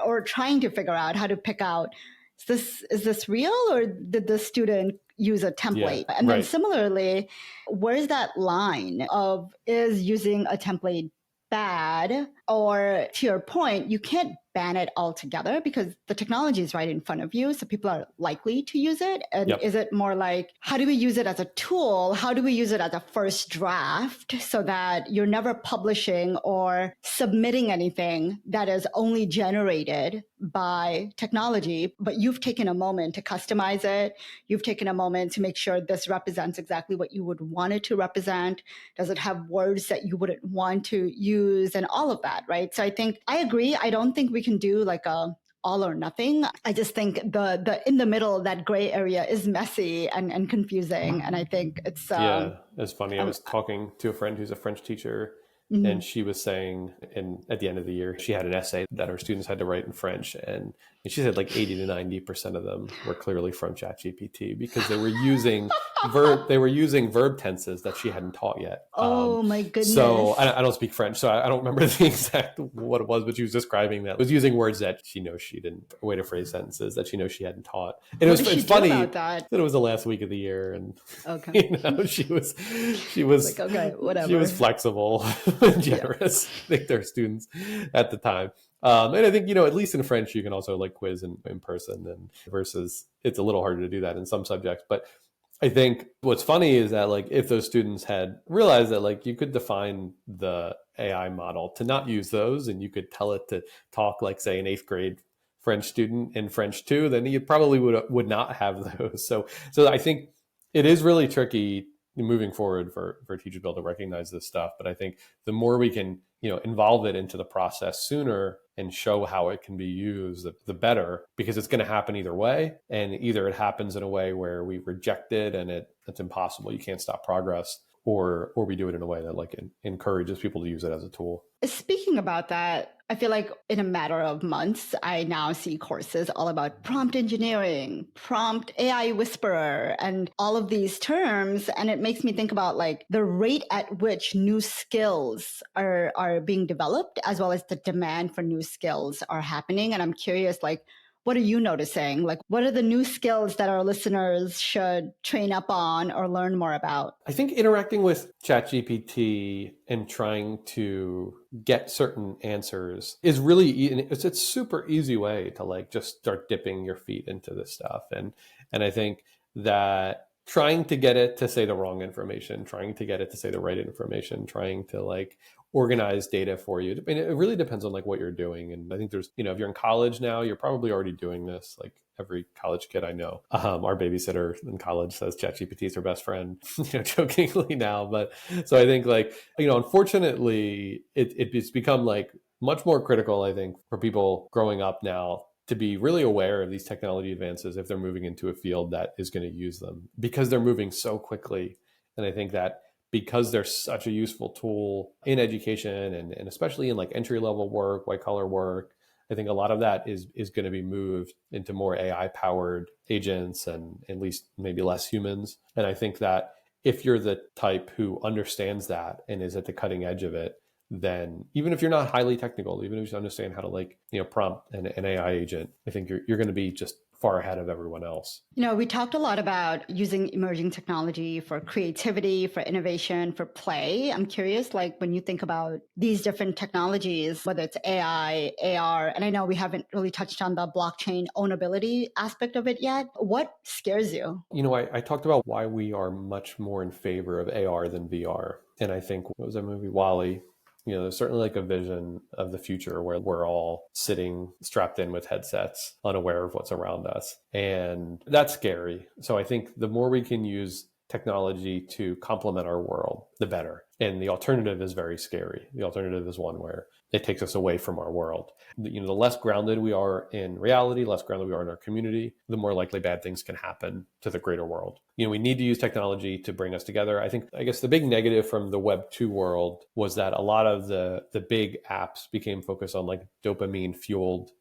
Speaker 2: or trying to figure out how to pick out, is this real, or did the student use a template? And then similarly, where's that line of, is using a template bad? Or to your point, you can't ban it altogether because the technology is right in front of you. So people are likely to use it. And is it more like, how do we use it as a tool? How do we use it as a first draft so that you're never publishing or submitting anything that is only generated by technology, but you've taken a moment to customize it. You've taken a moment to make sure this represents exactly what you would want it to represent. Does it have words that you wouldn't want to use and all of that, right? So I think I agree. I don't think we can do like a all or nothing. I just think the in the middle, that gray area is messy and confusing. And I think it's
Speaker 1: it's funny. I was talking to a friend who's a French teacher, and she was saying, at the end of the year, she had an essay that her students had to write in French, and she said like 80 to 90% of them were clearly from ChatGPT because they were using verb tenses that she hadn't taught yet.
Speaker 2: Oh my goodness!
Speaker 1: So I don't speak French, so I don't remember the exact what it was, but she was describing that. It was using words that she knows she didn't, way to phrase sentences that she knows she hadn't taught. And it's funny that it was the last week of the year, and she was like, okay, whatever. She was flexible and generous. I think their students at the time. And I think, at least in French, you can also like quiz in person, and versus it's a little harder to do that in some subjects. But I think what's funny is that like if those students had realized that like you could define the AI model to not use those, and you could tell it to talk like, say, an 8th grade French student in French too, then you probably would not have those. So I think it is really tricky moving forward for teachers to be able to recognize this stuff. But I think the more we can, involve it into the process sooner and show how it can be used, the better, because it's going to happen either way. And either it happens in a way where we reject it and it's impossible, you can't stop progress, or we do it in a way that like encourages people to use it as a tool.
Speaker 2: Speaking about that, I feel like in a matter of months, I now see courses all about prompt engineering, prompt AI whisperer, and all of these terms. And it makes me think about like the rate at which new skills are being developed, as well as the demand for new skills are happening. And I'm curious, like, what are you noticing? Like, what are the new skills that our listeners should train up on or learn more about?
Speaker 1: I think interacting with ChatGPT and trying to get certain answers is really, it's a super easy way to like just start dipping your feet into this stuff. And I think that trying to get it to say the wrong information, trying to get it to say the right information, trying to like organize data for you. I mean, it really depends on like what you're doing. And I think there's, if you're in college now, you're probably already doing this. Like every college kid I know, our babysitter in college says ChatGPT is her best friend, jokingly now. But so I think like, unfortunately, it's become like much more critical, I think, for people growing up now to be really aware of these technology advances if they're moving into a field that is going to use them, because they're moving so quickly. And I think that because they're such a useful tool in education and especially in like entry-level work, white-collar work, I think a lot of that is going to be moved into more AI-powered agents and at least maybe less humans. And I think that if you're the type who understands that and is at the cutting edge of it, then even if you're not highly technical, even if you understand how to prompt an AI agent, I think you're going to be just far ahead of everyone else.
Speaker 2: We talked a lot about using emerging technology for creativity, for innovation, for play. I'm curious, when you think about these different technologies, whether it's AI, AR, and I know we haven't really touched on the blockchain ownability aspect of it yet. What scares you?
Speaker 1: I talked about why we are much more in favor of AR than VR. And I think, what was that movie, Wall-E? There's certainly a vision of the future where we're all sitting strapped in with headsets, unaware of what's around us. And that's scary. So I think the more we can use technology to complement our world, the better. And the alternative is very scary. The alternative is one where it takes us away from our world. The less grounded we are in reality, less grounded we are in our community, the more likely bad things can happen to the greater world. We need to use technology to bring us together. I guess the big negative from the Web 2 world was that a lot of the big apps became focused on dopamine fueled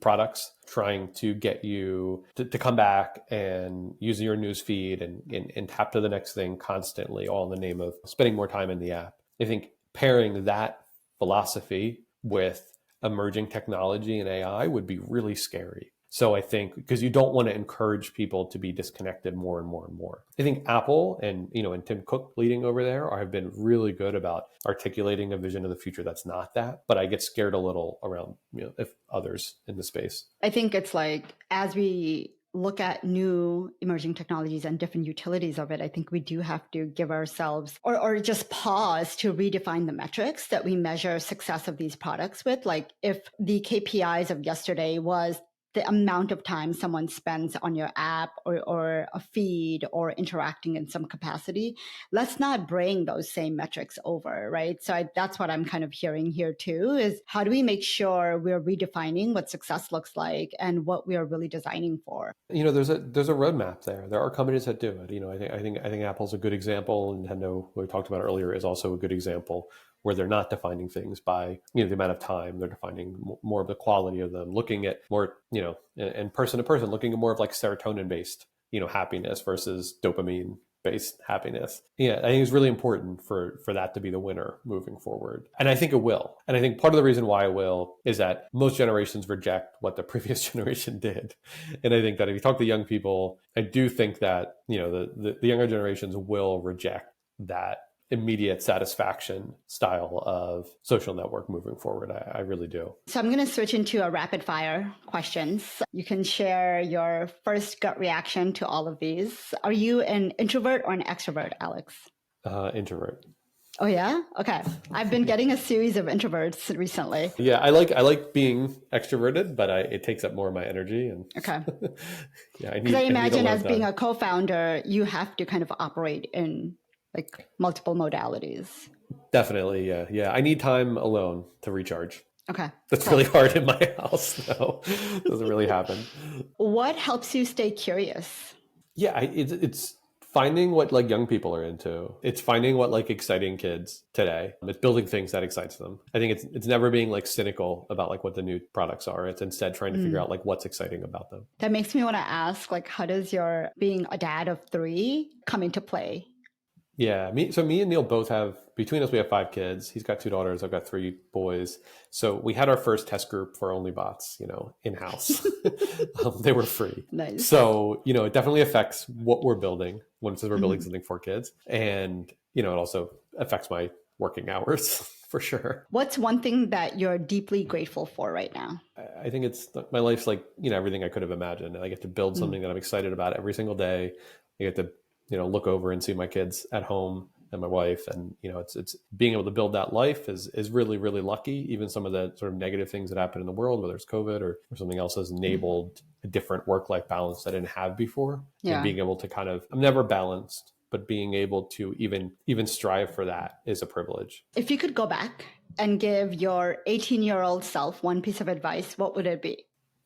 Speaker 1: products, trying to get you to come back and use your news feed and tap to the next thing constantly, all in the name of spending more time in the app. I think pairing that philosophy with emerging technology and AI would be really scary. So I think, because you don't want to encourage people to be disconnected more and more and more. I think Apple and Tim Cook leading over there have been really good about articulating a vision of the future that's not that. But I get scared a little around, if others in the space.
Speaker 2: I think it's as we look at new emerging technologies and different utilities of it, I think we do have to give ourselves or just pause to redefine the metrics that we measure success of these products with. If the KPIs of yesterday was the amount of time someone spends on your app or a feed or interacting in some capacity, let's not bring those same metrics over, right? So that's what I'm kind of hearing here too, is how do we make sure we're redefining what success looks like and what we are really designing for?
Speaker 1: There's a roadmap there. There are companies that do it. I think Apple's a good example. Nintendo, we talked about earlier, is also a good example, where they're not defining things by the amount of time. They're defining more of the quality of them, looking at more and person to person, looking at more of serotonin based happiness versus dopamine based happiness. I think it's really important for that to be the winner moving forward, and I think it will. And I think part of the reason why it will is that most generations reject what the previous generation did, and I think that if you talk to young people, I do think that the younger generations will reject that immediate satisfaction style of social network moving forward. I really do.
Speaker 2: So I'm going to switch into a rapid fire questions. You can share your first gut reaction to all of these. Are you an introvert or an extrovert, Alex?
Speaker 1: Introvert.
Speaker 2: Oh yeah? Okay. I've been getting a series of introverts recently.
Speaker 1: Yeah, I like being extroverted, but it takes up more of my energy. And
Speaker 2: okay.
Speaker 1: Yeah,
Speaker 2: because I imagine as being a co-founder, you have to kind of operate in multiple modalities.
Speaker 1: Definitely, yeah. I need time alone to recharge.
Speaker 2: Okay.
Speaker 1: That's really hard in my house, though. Doesn't really happen.
Speaker 2: What helps you stay curious?
Speaker 1: Yeah, it's finding what young people are into. It's finding what exciting kids today. It's building things that excites them. I think it's never being cynical about what the new products are. It's instead trying to figure out what's exciting about them.
Speaker 2: That makes me want to ask how does your being a dad of 3 come into play?
Speaker 1: Yeah, me and Neil both between us, we have 5 kids. He's got 2 daughters. I've got 3 boys. So we had our first test group for OnlyBots, in-house. They were free.
Speaker 2: Nice.
Speaker 1: So, it definitely affects what we're building when it says we're building something for kids. And, it also affects my working hours for sure.
Speaker 2: What's one thing that you're deeply grateful for right now?
Speaker 1: I think it's my life's everything I could have imagined. I get to build something that I'm excited about every single day. I get to look over and see my kids at home and my wife, and it's being able to build that life is really, really lucky. Even some of the sort of negative things that happen in the world, whether it's COVID or something else, has enabled a different work-life balance that I didn't have before. Yeah. And being able to I'm never balanced, but being able to even strive for that is a privilege.
Speaker 2: If you could go back and give your 18-year-old self one piece of advice, what would it be?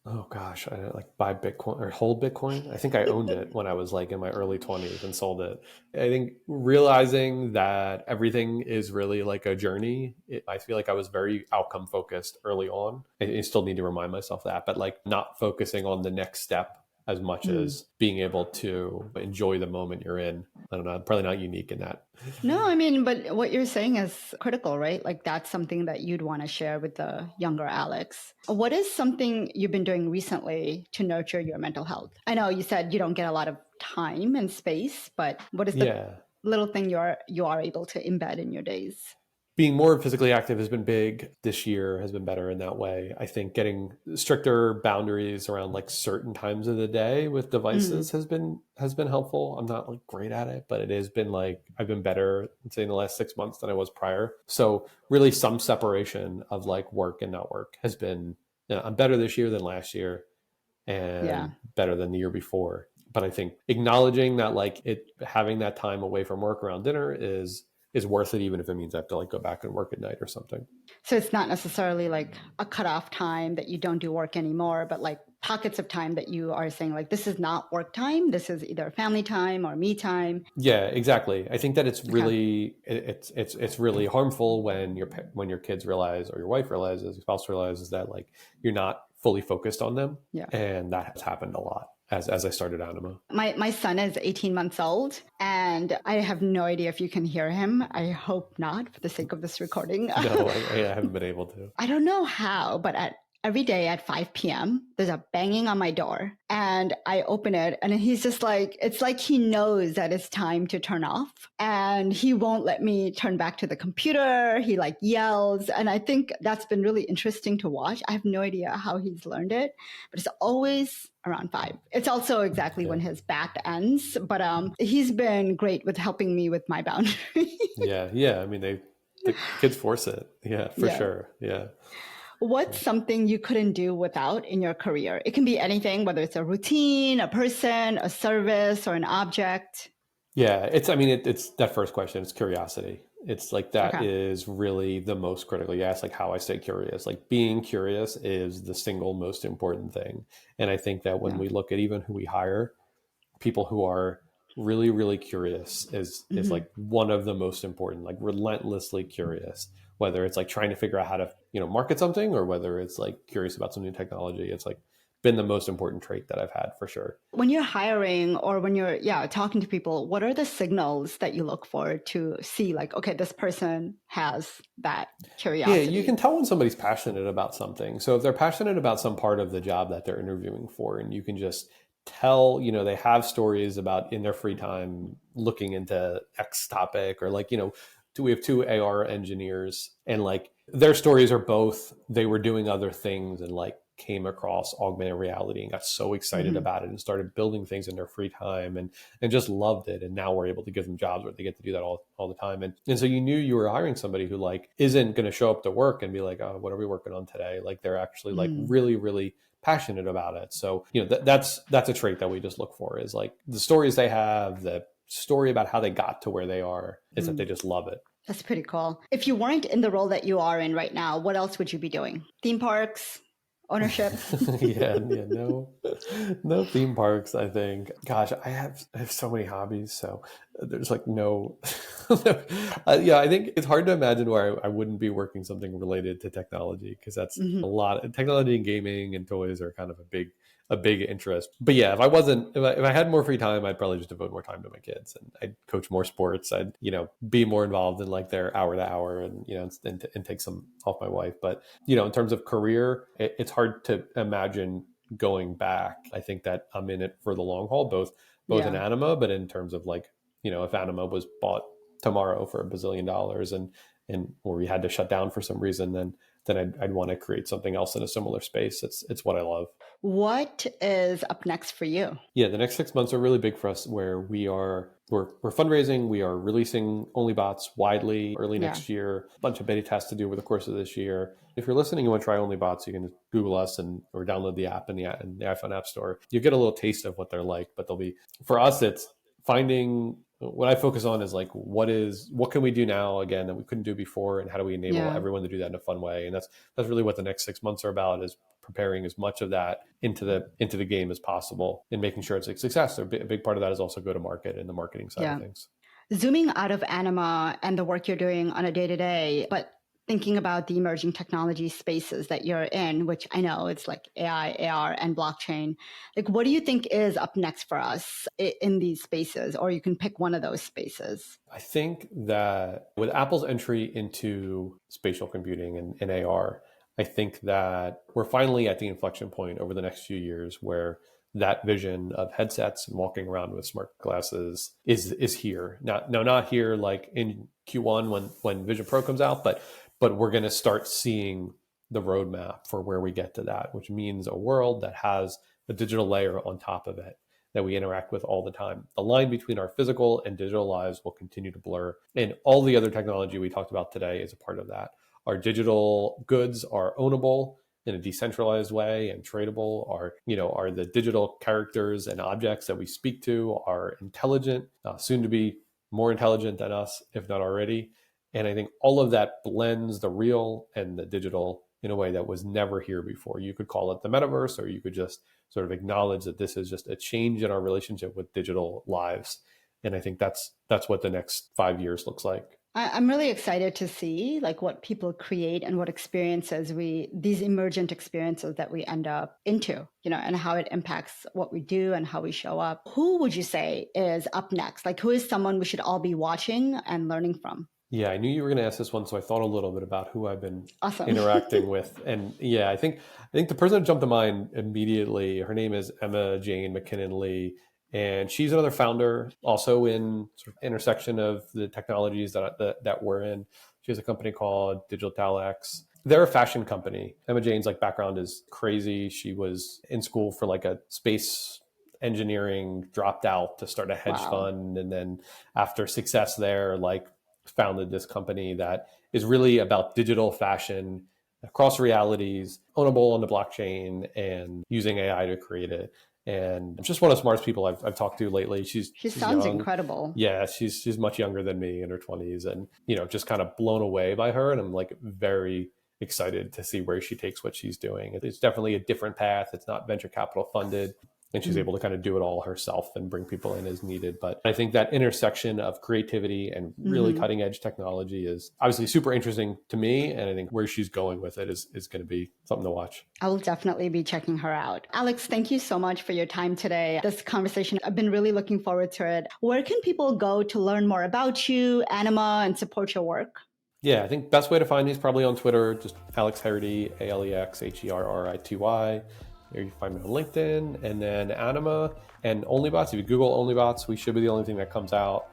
Speaker 1: Oh gosh, I buy Bitcoin or hold Bitcoin. I think I owned it when I was in my early 20s and sold it. I think realizing that everything is really a journey. I feel I was very outcome focused early on. I still need to remind myself that, but not focusing on the next step as much as being able to enjoy the moment you're in. I don't know, I'm probably not unique in that.
Speaker 2: No, I mean, but what you're saying is critical, right? Like that's something that you'd want to share with the younger Alex. What is something you've been doing recently to nurture your mental health? I know you said you don't get a lot of time and space, but what is the little thing you are able to embed in your days?
Speaker 1: Being more physically active has been big this year, has been better in that way. I think getting stricter boundaries around like certain times of the day with devices has been helpful. I'm not like great at it, but it has been like I've been better, say, in the last 6 months than I was prior. So really some separation of like work and not work has been, I'm better this year than last year and better than the year before. But I think acknowledging that like having that time away from work around dinner is worth it, even if it means I have to like go back and work at night or something.
Speaker 2: So it's not necessarily like a cutoff time that you don't do work anymore, but like pockets of time that you are saying like, this is not work time. This is either family time or me time.
Speaker 1: Yeah, exactly. I think that it's really, it's really harmful when your kids realize, or your wife realizes, your spouse realizes that like, you're not fully focused on them.
Speaker 2: Yeah.
Speaker 1: And that has happened a lot as I started Anima.
Speaker 2: My son is 18 months old, and I have no idea if you can hear him. I hope not, for the sake of this recording.
Speaker 1: No, I haven't been able to.
Speaker 2: I don't know how, but every day at 5 p.m., there's a banging on my door, and I open it, and he's just like, it's like he knows that it's time to turn off, and he won't let me turn back to the computer. He like yells, and I think that's been really interesting to watch. I have no idea how he's learned it, but it's always around 5. It's also exactly when his bat ends, but he's been great with helping me with my boundary.
Speaker 1: Yeah. I mean, the kids force it. Yeah, for sure. Yeah.
Speaker 2: What's something you couldn't do without in your career? It can be anything, whether it's a routine, a person, a service, or an object.
Speaker 1: Yeah, it's that first question. It's curiosity. It's like that is really the most critical. You ask like how I stay curious. Like being curious is the single most important thing. And I think that when we look at even who we hire, people who are really, really curious is like one of the most important, like relentlessly curious, whether it's like trying to figure out how to, market something, or whether it's like curious about some new technology. It's like been the most important trait that I've had for sure.
Speaker 2: When you're hiring or when you're talking to people, what are the signals that you look for to see like, okay, this person has that curiosity?
Speaker 1: Yeah, you can tell when somebody's passionate about something. So if they're passionate about some part of the job that they're interviewing for, and you can just tell, they have stories about in their free time looking into X topic, or like, we have 2 AR engineers, and like their stories are both, they were doing other things and like came across augmented reality and got so excited about it and started building things in their free time and just loved it. And now we're able to give them jobs where they get to do that all the time. And so you knew you were hiring somebody who like isn't going to show up to work and be like, oh, what are we working on today? Like they're actually like really, really passionate about it. So, that's a trait that we just look for, is like the stories they have, the story about how they got to where they are, is that they just love it.
Speaker 2: That's pretty cool. If you weren't in the role that you are in right now, what else would you be doing? Theme parks? Ownership?
Speaker 1: No theme parks, I think. Gosh, I have so many hobbies, so there's like no I think it's hard to imagine where I wouldn't be working something related to technology, because that's a lot. Technology and gaming and toys are kind of a big interest. But yeah, if I had more free time, I'd probably just devote more time to my kids, and I'd coach more sports. I'd, be more involved in like their hour to hour, and, and take some off my wife. But, in terms of career, it's hard to imagine going back. I think that I'm in it for the long haul, both in Anima, but in terms of like, if Anima was bought tomorrow for $1 bazillion and or we had to shut down for some reason, then I'd want to create something else in a similar space. It's what I love.
Speaker 2: What is up next for you?
Speaker 1: Yeah, the next 6 months are really big for us, where we're fundraising. We are releasing OnlyBots widely early next year. A bunch of beta tests to do over the course of this year. If you're listening and want to try OnlyBots, you can just Google us or download the app in the iPhone App Store. You get a little taste of what they're like, but for us, it's finding. What I focus on is like, what can we do now again that we couldn't do before, and how do we enable everyone to do that in a fun way? And that's really what the next 6 months are about, is preparing as much of that into the game as possible and making sure it's a success. A big part of that is also go to market and the marketing side of things.
Speaker 2: Zooming out of Anima and the work you're doing on a day-to-day, but thinking about the emerging technology spaces that you're in, which I know it's like AI, AR, and blockchain, like what do you think is up next for us in these spaces? Or you can pick one of those spaces.
Speaker 1: I think that with Apple's entry into spatial computing and AR, I think that we're finally at the inflection point over the next few years where that vision of headsets and walking around with smart glasses is here. Not here like in Q1 when Vision Pro comes out, but we're going to start seeing the roadmap for where we get to that, which means a world that has a digital layer on top of it that we interact with all the time. The line between our physical and digital lives will continue to blur. And all the other technology we talked about today is a part of that. Our digital goods are ownable in a decentralized way and tradable. Are the digital characters and objects that we speak to are intelligent, soon to be more intelligent than us, if not already. And I think all of that blends the real and the digital in a way that was never here before. You could call it the metaverse, or you could just sort of acknowledge that this is just a change in our relationship with digital lives. And I think that's what the next 5 years looks like.
Speaker 2: I'm really excited to see like what people create and what experiences these emergent experiences that we end up into, and how it impacts what we do and how we show up. Who would you say is up next? Like who is someone we should all be watching and learning from?
Speaker 1: Yeah, I knew you were going to ask this one, so I thought a little bit about who I've been
Speaker 2: Awesome.
Speaker 1: interacting with. And yeah, I think the person that jumped to mind immediately, her name is Emma Jane McKinnon Lee. And she's another founder, also in sort of intersection of the technologies that we're in. She has a company called Digital X. They're a fashion company. Emma Jane's like background is crazy. She was in school for like a space engineering, dropped out to start a hedge fund, and then after success there, like founded this company that is really about digital fashion across realities, ownable on the blockchain, and using AI to create it. And just one of the smartest people I've talked to lately. She
Speaker 2: sounds
Speaker 1: young.
Speaker 2: Incredible.
Speaker 1: Yeah, she's much younger than me, in her 20s, and just kind of blown away by her. And I'm like very excited to see where she takes what she's doing. It's definitely a different path. It's not venture capital funded, and she's able to kind of do it all herself and bring people in as needed. But I think that intersection of creativity and really cutting edge technology is obviously super interesting to me. And I think where she's going with it is going to be something to watch.
Speaker 2: I will definitely be checking her out. Alex, thank you so much for your time today. This conversation, I've been really looking forward to it. Where can people go to learn more about you, Anima, and support your work?
Speaker 1: Yeah, I think best way to find me is probably on Twitter, just Alex Herrity, AlexHerrity. Or you can find me on LinkedIn, and then Anima and OnlyBots. If you Google OnlyBots, we should be the only thing that comes out.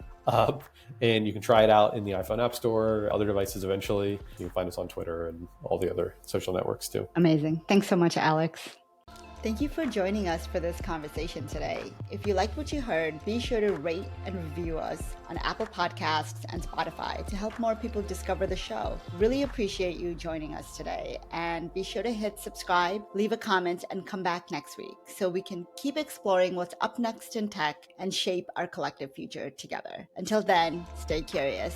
Speaker 1: And you can try it out in the iPhone App Store, other devices eventually. You can find us on Twitter and all the other social networks too.
Speaker 2: Amazing. Thanks so much, Alex. Thank you for joining us for this conversation today. If you liked what you heard, be sure to rate and review us on Apple Podcasts and Spotify to help more people discover the show. Really appreciate you joining us today. And be sure to hit subscribe, leave a comment, and come back next week so we can keep exploring what's up next in tech and shape our collective future together. Until then, stay curious.